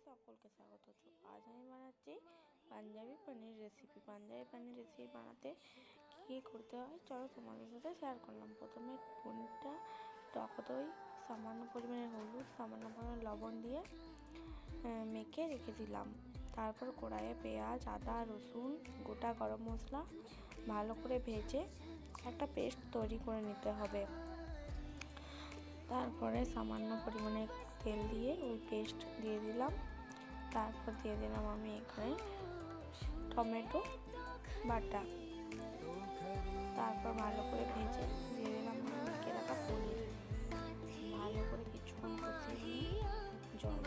সকলকে স্বাগত। আজ আমি বানাচ্ছি পাঞ্জাবি পনির রেসিপি। পাঞ্জাবি পনির রেসিপি বানাতে কী করতে হয় চলো তোমাদের সাথে শেয়ার করলাম। প্রথমে পনিরটা টক দই, সামান্য পরিমাণে হলুদ, সামান্য পরিমাণে লবণ দিয়ে মেখে রেখে দিলাম। তারপর কড়াইয়ে পেঁয়াজ, আদা, রসুন, গোটা গরম মশলা ভালো করে ভেজে একটা পেস্ট তৈরি করে নিতে হবে। তারপরে সামান্য পরিমাণে তেল দিয়ে ওই পেস্ট দিয়ে দিলাম। তারপর দিয়ে দিলাম আমি এখানে টমেটো বাটা। তারপর ভালো করে ভেজে দিয়ে দিলাম আমি মেখে রাখা পনির। ভালো করে কিছুক্ষণ কষিয়ে নিয়ে জল